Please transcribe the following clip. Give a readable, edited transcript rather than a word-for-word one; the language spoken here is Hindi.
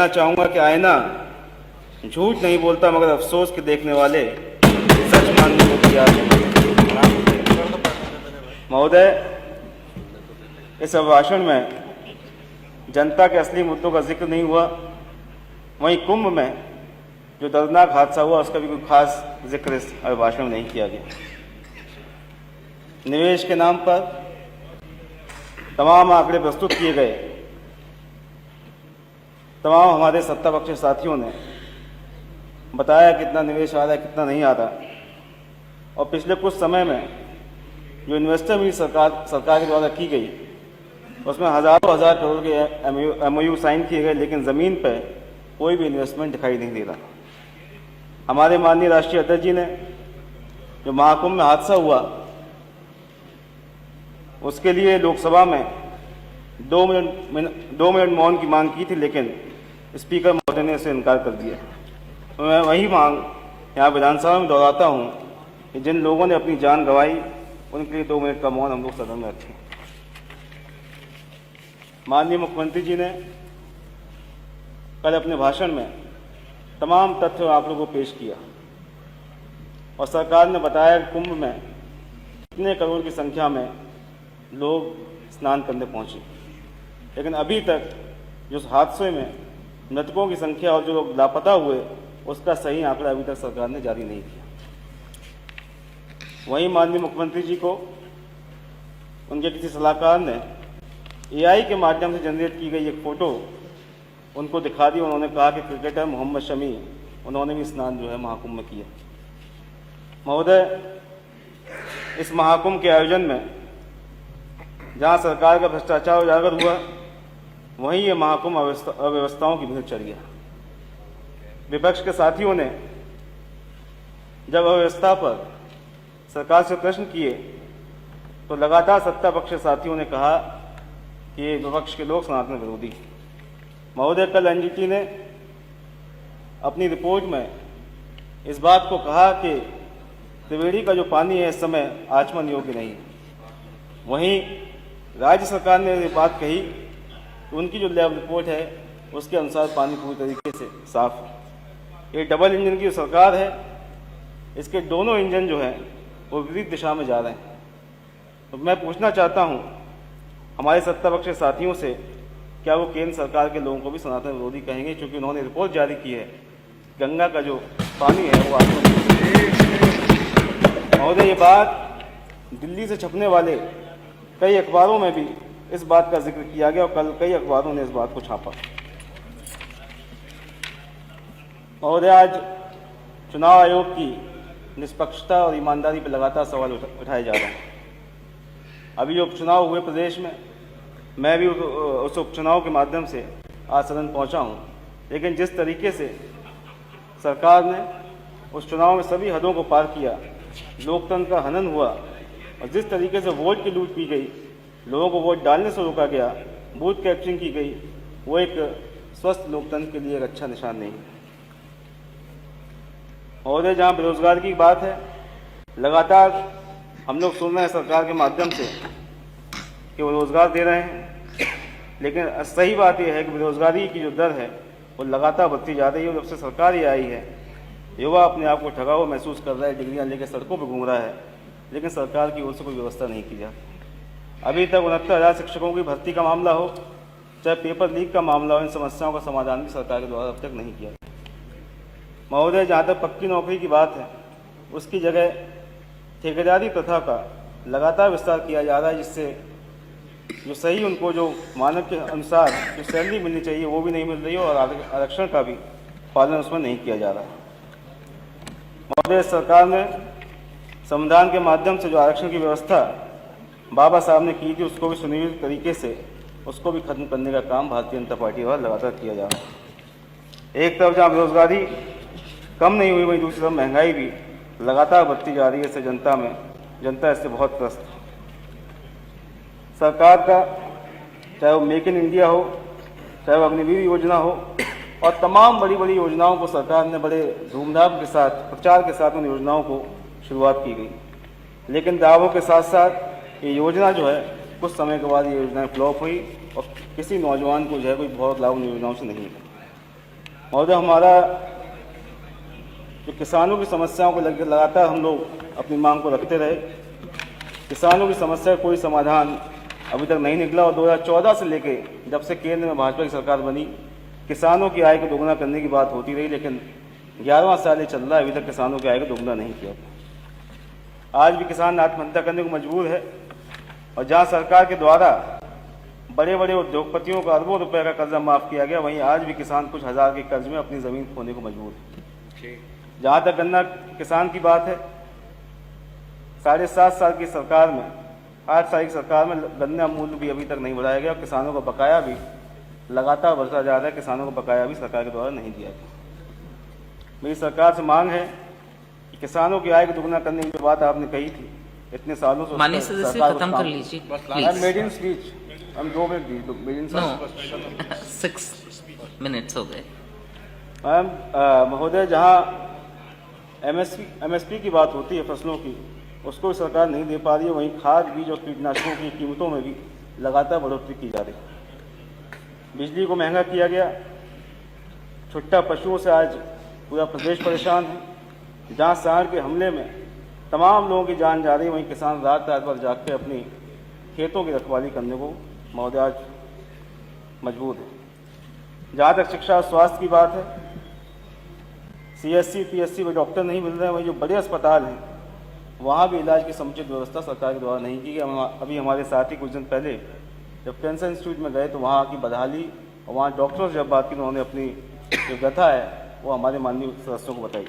चाहूंगा कि आईना झूठ नहीं बोलता मगर अफसोस के देखने वाले सच मानने को तैयार हैं। महोदय, इस अभिभाषण में जनता के असली मुद्दों का जिक्र नहीं हुआ, वहीं कुंभ में जो दर्दनाक हादसा हुआ उसका भी कोई खास जिक्र इस अभिभाषण में नहीं किया गया। निवेश के नाम पर तमाम आंकड़े प्रस्तुत किए गए। तमाम हमारे सत्ता पक्ष साथियों ने बताया कितना निवेश आ रहा है, कितना नहीं आ रहा, और पिछले कुछ समय में जो इन्वेस्टर मीट सरकार के द्वारा की गई उसमें हज़ारों हज़ार करोड़ के MOU साइन किए गए, लेकिन ज़मीन पर कोई भी इन्वेस्टमेंट दिखाई नहीं दे रहा। हमारे माननीय राष्ट्रीय अध्यक्ष जी ने जो महाकुंभ में हादसा हुआ उसके लिए लोकसभा में 2 मिनट मौन की मांग की थी, लेकिन स्पीकर महोदय ने इसे इनकार कर दिया। तो मैं वही मांग यहाँ विधानसभा में दोहराता हूँ कि जिन लोगों ने अपनी जान गंवाई उनके लिए 2 मिनट का मौन हम लोग सदन में रखें। माननीय मुख्यमंत्री जी ने कल अपने भाषण में तमाम तथ्य और आंकड़ों को पेश किया और सरकार ने बताया कि कुंभ में कितने करोड़ की संख्या में लोग स्नान करने पहुंचे, लेकिन अभी तक जो हादसे में मृतकों की संख्या और जो लोग लापता हुए उसका सही आंकड़ा अभी तक सरकार ने जारी नहीं किया। वहीं माननीय मुख्यमंत्री जी को उनके किसी सलाहकार ने AI के माध्यम से जनरेट की गई एक फ़ोटो उनको दिखा दी। उन्होंने कहा कि क्रिकेटर मोहम्मद शमी उन्होंने भी स्नान जो है महाकुंभ में किया। महोदय, इस महाकुंभ के आयोजन में जहां सरकार का भ्रष्टाचार उजागर हुआ, वहीं ये महाकुंभ अव्यवस्थाओं की भीड़ चढ़ गया। विपक्ष के साथियों ने जब अव्यवस्था पर सरकार से प्रश्न किए तो लगातार सत्ता पक्ष साथियों ने कहा कि ये विपक्ष के लोग सनातन विरोधी। महोदय, कल NGT ने अपनी रिपोर्ट में इस बात को कहा कि त्रिवेणी का जो पानी है इस समय आचमन योग्य नहीं। वहीं राज्य सरकार ने ये बात कही कि उनकी जो लैब रिपोर्ट है उसके अनुसार पानी पूरी तरीके से साफ है। ये डबल इंजन की सरकार है, इसके दोनों इंजन जो हैं वो विपरीत दिशा में जा रहे हैं। तो मैं पूछना चाहता हूं हमारे सत्ता पक्ष साथियों से, क्या वो केंद्र सरकार के लोगों को भी सनातन विरोधी कहेंगे, क्योंकि उन्होंने रिपोर्ट जारी की है गंगा का जो पानी है वो आचमन। महोदय, ये बात दिल्ली से छपने वाले कई अखबारों में भी इस बात का जिक्र किया गया और कल कई अखबारों ने इस बात को छापा। महोदय, आज चुनाव आयोग की निष्पक्षता और ईमानदारी पर लगातार सवाल उठाए जा रहे हैं। अभी जो उपचुनाव हुए प्रदेश में, मैं भी उस उपचुनाव के माध्यम से आज सदन पहुंचा हूं, लेकिन जिस तरीके से सरकार ने उस चुनाव में सभी हदों को पार किया, लोकतंत्र का हनन हुआ और जिस तरीके से वोट की लूट की गई, लोगों को वोट डालने से रोका गया, बूथ कैप्चरिंग की गई, वो एक स्वस्थ लोकतंत्र के लिए एक अच्छा निशान नहीं है। महोदय, जहाँ बेरोजगारी की बात है, लगातार हम लोग सुन रहे हैं सरकार के माध्यम से कि वो रोजगार दे रहे हैं, लेकिन सही बात यह है कि बेरोजगारी की जो दर है वो लगातार बढ़ती जा रही है। जब से सरकार ये आई है, युवा अपने आप को ठगा हुआ महसूस कर रहा है, डिग्रियाँ लेकर सड़कों पर घूम रहा है, लेकिन सरकार की ओर से कोई व्यवस्था नहीं की जाती। अभी तक 69,000 शिक्षकों की भर्ती का मामला हो, चाहे पेपर लीक का मामला हो, इन समस्याओं का समाधान भी सरकार के द्वारा अब तक नहीं किया। महोदय, जहाँ तक पक्की नौकरी की बात है, उसकी जगह ठेकेदारी प्रथा का लगातार विस्तार किया जा रहा है, जिससे जो सही उनको जो मानक के अनुसार जो सैलरी मिलनी चाहिए वो भी नहीं मिल रही है और आरक्षण का भी पालन उसमें नहीं किया जा रहा है। महोदय, सरकार ने संविधान के माध्यम से जो आरक्षण की व्यवस्था बाबा साहब ने की थी उसको भी सुनियोजित तरीके से उसको भी खत्म करने का काम भारतीय जनता पार्टी द्वारा लगातार किया जा रहा है। एक तरफ जहाँ बेरोजगारी कम नहीं हुई, वहीं दूसरी तरफ महंगाई भी लगातार बढ़ती जा रही है। इससे जनता इससे बहुत त्रस्त है। सरकार का चाहे वो मेक इन इंडिया हो, चाहे वो अग्निवीर योजना हो और तमाम बड़ी बड़ी योजनाओं को सरकार ने बड़े धूमधाम के साथ प्रचार के साथ उन योजनाओं को शुरुआत की गई, लेकिन दावों के साथ साथ ये योजना जो है कुछ समय के बाद ये योजनाएं फ्लॉप हुई और किसी नौजवान को जो है कोई बहुत लाभ उन योजनाओं से नहीं मिला। महोदय, हमारा जो किसानों की समस्याओं को लगातार हम लोग अपनी मांग को रखते रहे, किसानों की समस्या का कोई समाधान अभी तक नहीं निकला। और 2014 से लेके जब से केंद्र में भाजपा की सरकार बनी, किसानों की आय को दोगुना करने की बात होती रही, लेकिन 11वां साल ये चल रहा है, अभी तक किसानों की आय को दोगुना नहीं किया। आज भी किसान आत्महत्या करने को मजबूर है, और जहां सरकार के द्वारा बड़े बड़े उद्योगपतियों को अरबों रुपए का कर्जा माफ किया गया, वहीं आज भी किसान कुछ हजार के कर्ज में अपनी जमीन खोने को मजबूर है। जहां तक गन्ना किसान की बात है, 7.5 साल की सरकार में, 8 साल की सरकार में गन्ना मूल्य भी अभी तक नहीं बढ़ाया गया, और किसानों को बकाया भी लगातार बढ़ता जा रहा है। किसानों को बकाया भी सरकार के द्वारा नहीं दिया गया। मेरी सरकार से मांग है कि किसानों की आय को दुगना करने की जो बात आपने कही थी इतने सालों से, माननीय सदस्य खत्म कर लीजिए मेड इन स्पीच, हम 2 minute the, made in 6 minutes हो गए। मैम, महोदय, जहाँ एमएसपी की बात होती है फसलों की, उसको भी सरकार नहीं दे पा रही है, वहीं खाद, बीज और कीटनाशकों की कीमतों में भी लगातार बढ़ोतरी की जा रही है। बिजली को महंगा किया गया, छुट्टा पशुओं से आज पूरा प्रदेश परेशान है। जहाँ सांड के हमले में तमाम लोगों की जान जा रही है, वहीं किसान रात रात भर जाग के अपनी खेतों की रखवाली करने को महोदय आज मजबूर है। जहाँ तक शिक्षा और स्वास्थ्य की बात है, CSC PSC में डॉक्टर नहीं मिल रहे हैं, वहीं जो बड़े अस्पताल हैं वहाँ भी इलाज की समुचित व्यवस्था सरकार के द्वारा नहीं की गई। अभी हमारे साथी कुछ दिन पहले जब कैंसर इंस्टीट्यूट में गए तो वहाँ की बदहाली और वहाँ डॉक्टरों से जब बात की, उन्होंने अपनी जो व्यथा है वो हमारे माननीय सदस्यों को बताई।